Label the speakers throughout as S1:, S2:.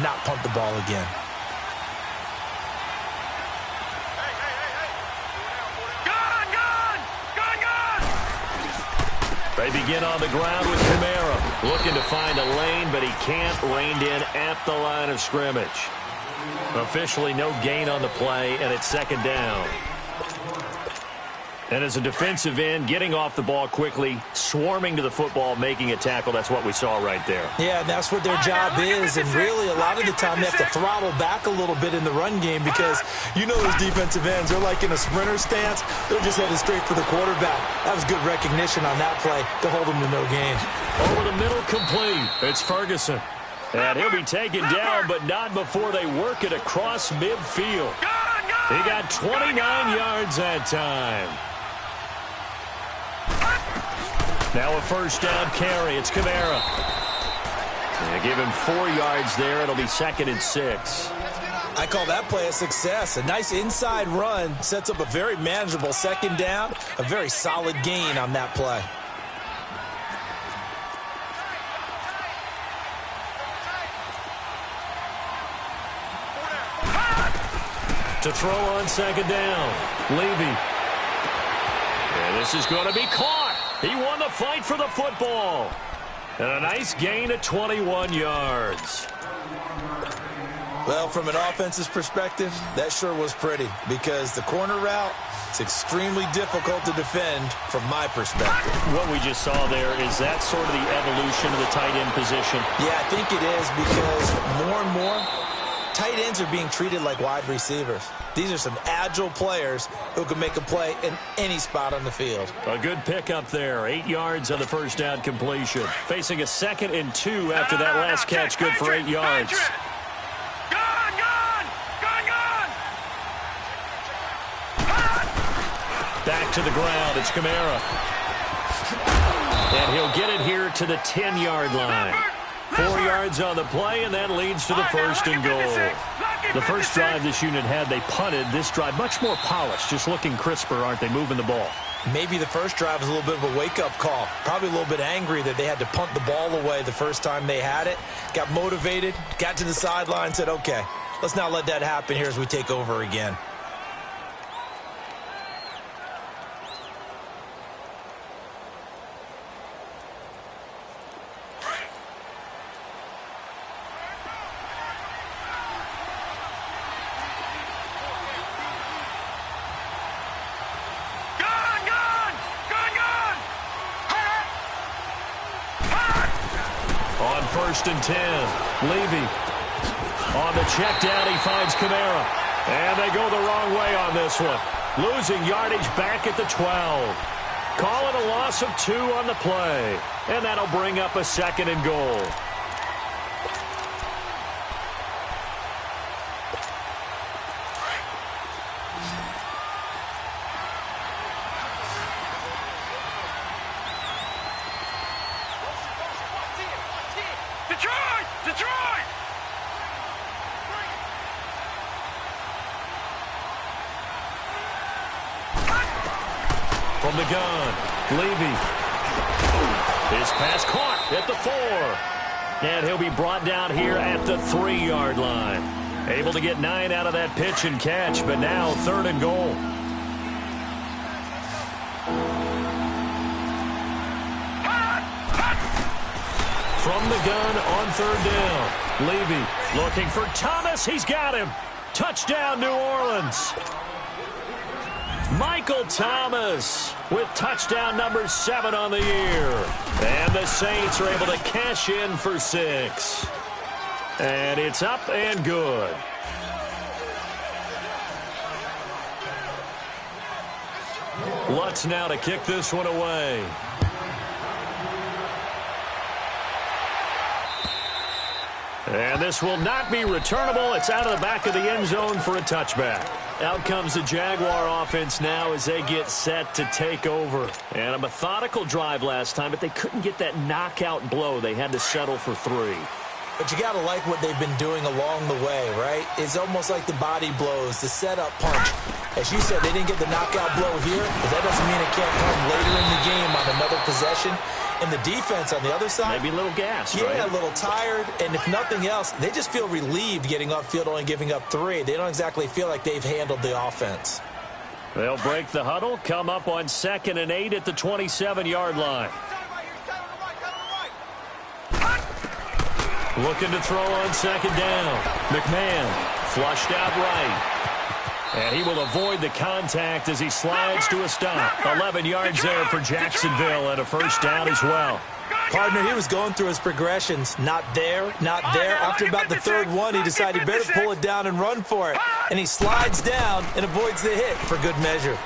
S1: not punt the ball again.
S2: They begin on the ground with Kamara, looking to find a lane, but he can't. Reined in at the line of scrimmage. Officially no gain on the play, and it's second down. And as a defensive end, getting off the ball quickly, swarming to the football, making a tackle, that's what we saw right there.
S1: Yeah, that's what their job is, and really a lot of the time they have to throttle back a little bit in the run game because you know those defensive ends, they're like in a sprinter stance. They're just headed straight for the quarterback. That was good recognition on that play to hold them to no gain.
S2: Over the middle, complete. It's Ferguson. And he'll be taken down, but not before they work it across midfield. He got 29 yards that time. Now a first down carry. It's Kamara. They give him 4 yards there. It'll be 2nd and 6.
S1: I call that play a success. A nice inside run sets up a very manageable second down. A very solid gain on that play.
S2: To throw on second down. Levy. And this is going to be caught. He won the fight for the football. And a nice gain of 21 yards.
S1: Well, from an offense's perspective, that sure was pretty because the corner route is extremely difficult to defend from my perspective.
S2: What we just saw there, is that sort of the evolution of the tight end position?
S1: Yeah, I think it is because more and more tight ends are being treated like wide receivers. These are some agile players who can make a play in any spot on the field.
S2: A good pickup there. 8 yards on the first down completion. Facing a 2nd and 2 after that last catch. Good for 8 yards. Back to the ground. It's Kamara. And he'll get it here to the 10-yard line. 4 yards on the play, and that leads to the 1st and goal. The first drive this unit had, they punted. This drive, much more polished, just looking crisper, aren't they, moving the ball?
S1: Maybe the first drive was a little bit of a wake-up call. Probably a little bit angry that they had to punt the ball away the first time they had it. Got motivated, got to the sideline, said, okay, let's not let that happen here as we take over again.
S2: On 1st and 10, Levy. On the check down, he finds Kamara. And they go the wrong way on this one. Losing yardage back at the 12. Call it a loss of 2 on the play. And that'll bring up a 2nd and goal. From the gun, Levy. His pass caught at the 4. And he'll be brought down here at the 3-yard line. Able to get 9 out of that pitch and catch, but now 3rd and goal. From the gun on 3rd down, Levy looking for Thomas. He's got him. Touchdown, New Orleans. Michael Thomas with touchdown number 7 on the year. And the Saints are able to cash in for 6. And it's up and good. Lutz now to kick this one away. And this will not be returnable. It's out of the back of the end zone for a touchback. Out comes the Jaguar offense now as they get set to take over. And a methodical drive last time, but they couldn't get that knockout blow. They had to settle for 3.
S1: But you got to like what they've been doing along the way, right? It's almost like the body blows, the setup punch. As you said, they didn't get the knockout blow here, but that doesn't mean it can't come later in the game on another possession. And the defense on the other side,
S2: maybe a little gas,
S1: yeah,
S2: right?
S1: A little tired. And if nothing else, they just feel relieved getting upfield, only giving up 3. They don't exactly feel like they've handled the offense.
S2: They'll break the huddle, come up on 2nd and 8 at the 27-yard line. Looking to throw on 2nd down. McMahon flushed out right. And he will avoid the contact as he slides to a stop. 11 yards there for Jacksonville and a first down as well.
S1: Partner, he was going through his progressions. Not there, not there. After about the 3rd one, he decided he better pull it down and run for it. And he slides down and avoids the hit for good measure.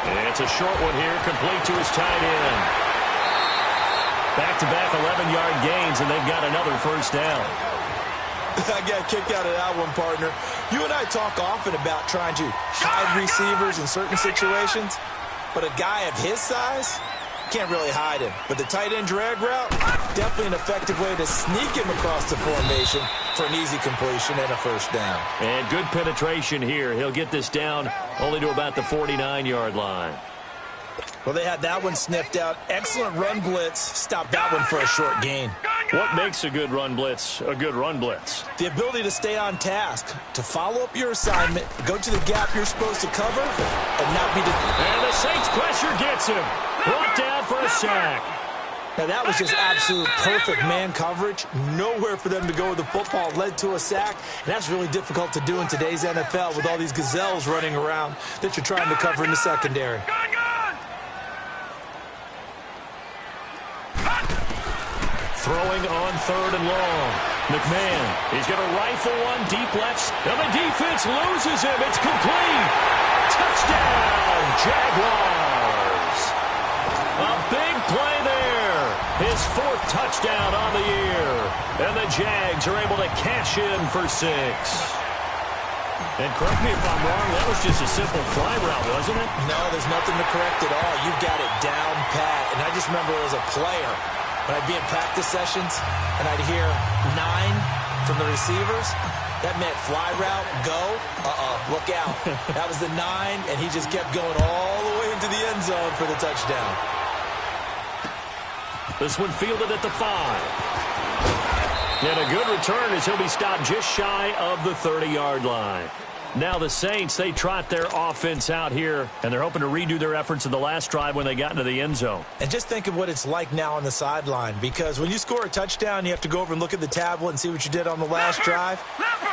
S2: And it's a short one here, complete to his tight end. Back-to-back 11-yard gains, and they've got another first down.
S1: I got kicked out of that one, partner. You and I talk often about trying to hide receivers in certain situations, but a guy of his size can't really hide him. But the tight end drag route, definitely an effective way to sneak him across the formation for an easy completion and a first down.
S2: And good penetration here. He'll get this down only to about the 49-yard line.
S1: Well, they had that one sniffed out. Excellent run blitz. Stopped that one for a short gain.
S2: What makes a good run blitz a good run blitz?
S1: The ability to stay on task, to follow up your assignment, go to the gap you're supposed to cover, and not be...
S2: And the Saints pressure gets him. Brought down for a sack.
S1: Now, that was just absolute perfect man coverage. Nowhere for them to go with the football. Led to a sack. And that's really difficult to do in today's NFL with all these gazelles running around that you're trying to cover in the secondary.
S2: Throwing on 3rd and long. McMahon, he's going to rifle one deep left. And the defense loses him. It's complete. Touchdown, Jaguars. A big play there. His 4th touchdown on the year. And the Jags are able to cash in for 6. And correct me if I'm wrong, that was just a simple fly route, wasn't it?
S1: No, there's nothing to correct at all. You've got it down pat. And I just remember as a player, when I'd be in practice sessions and I'd hear 9 from the receivers, that meant fly route, go, look out. That was the 9, and he just kept going all the way into the end zone for the touchdown.
S2: This one fielded at the 5. And a good return as he'll be stopped just shy of the 30-yard line. Now the Saints, they trot their offense out here, and they're hoping to redo their efforts in the last drive when they got into the end zone.
S1: And just think of what it's like now on the sideline, because when you score a touchdown, you have to go over and look at the tablet and see what you did on the last drive.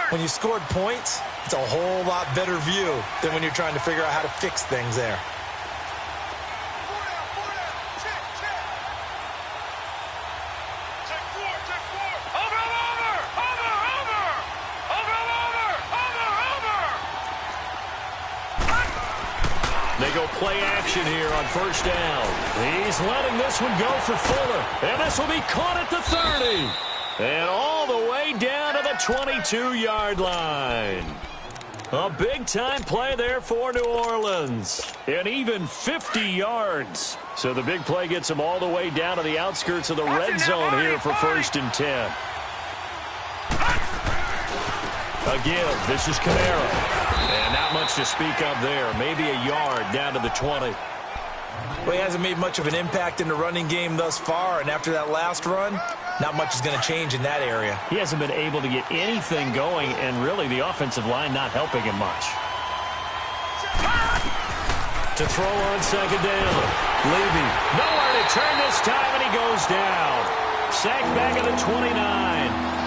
S1: When you scored points, it's a whole lot better view than when you're trying to figure out how to fix things there.
S2: They go play action here on 1st down. He's letting this one go for Fuller. And this will be caught at the 30. And all the way down to the 22-yard line. A big-time play there for New Orleans. And even 50 yards. So the big play gets them all the way down to the outskirts of the red zone here for 1st and 10. Again, this is Kamara. And not much to speak of there. Maybe a yard down to the 20.
S1: Well, he hasn't made much of an impact in the running game thus far, and after that last run, not much is going to change in that area.
S2: He hasn't been able to get anything going, and really the offensive line not helping him much. To throw on 2nd down. Levy, nowhere to turn this time, and he goes down. Sacked back at the 29.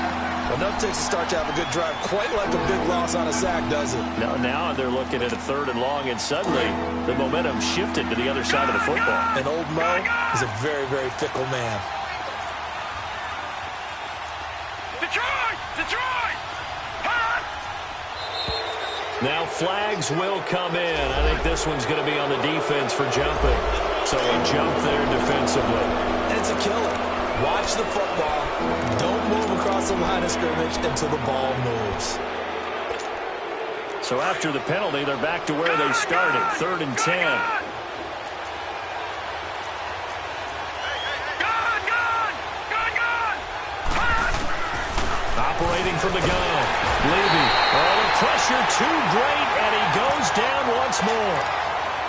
S1: Enough takes to start to have a good drive. Quite like a big loss on a sack, does it?
S2: Now they're looking at a 3rd and long, and suddenly the momentum shifted to the other side of the football.
S1: And old Mo is a very, very fickle man.
S3: Detroit!
S2: Now flags will come in. I think this one's going to be on the defense for jumping. So a jump there defensively.
S1: And it's a killer. Watch the football. Don't move across the line of scrimmage until the ball moves.
S2: So after the penalty, they're back to where they started, 3rd and 10. Separating from the gun. Levy. Oh, the pressure too great, and he goes down once more.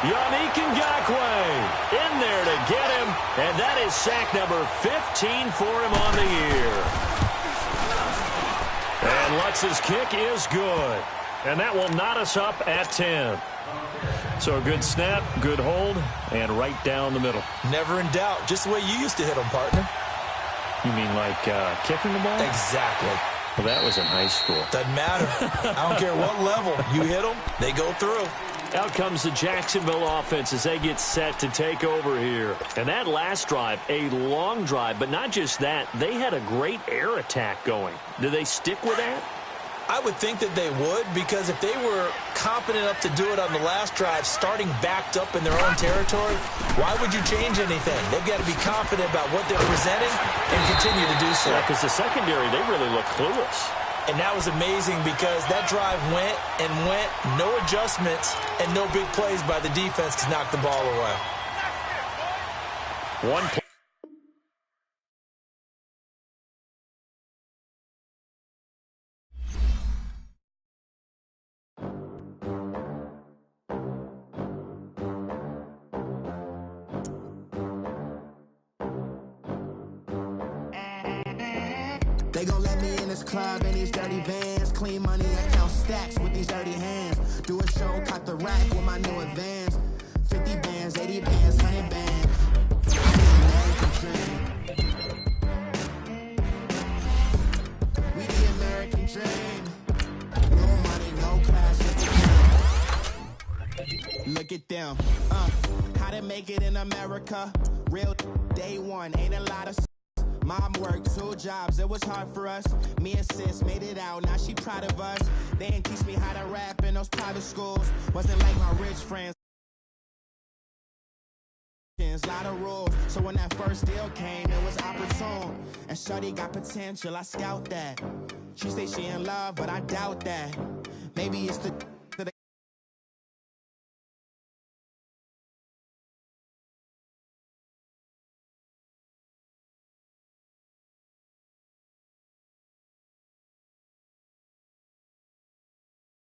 S2: Yannick Ngakoue in there to get him, and that is sack number 15 for him on the year. And Lutz's kick is good. And that will knot us up at 10. So a good snap, good hold, and right down the middle.
S1: Never in doubt. Just the way you used to hit them, partner.
S2: You mean like kicking the ball?
S1: Exactly.
S2: Well, that was in high school.
S1: Doesn't matter. I don't care what level. You hit them, they go through.
S2: Out comes the Jacksonville offense as they get set to take over here. And that last drive, a long drive, but not just that. They had a great air attack going. Do they stick with that?
S1: I would think that they would, because if they were competent enough to do it on the last drive, starting backed up in their own territory, why would you change anything? They've got to be confident about what they're presenting and continue to do so.
S2: Yeah, because the secondary, they really look clueless.
S1: And that was amazing because that drive went and went, no adjustments, and no big plays by the defense to knock the ball away.
S2: One play.
S3: They gon' let me in this club in these dirty vans. Clean money, I count stacks with these dirty hands. Do a show, cut the rack with my new advance. 50 bands, 80 bands, 100 bands. American dream. We the American dream. No money, no class, look at them. How to make it in America. Real day one, ain't a lot of. Mom worked 2 jobs, it was hard for us. Me and sis made it out, now she proud of us. They didn't teach me how to rap in those private schools. Wasn't like my rich friends. Lot of rules, so when that first deal came, it was opportune. And shorty got potential, I scout that. She say she in love, but I doubt that. Maybe it's the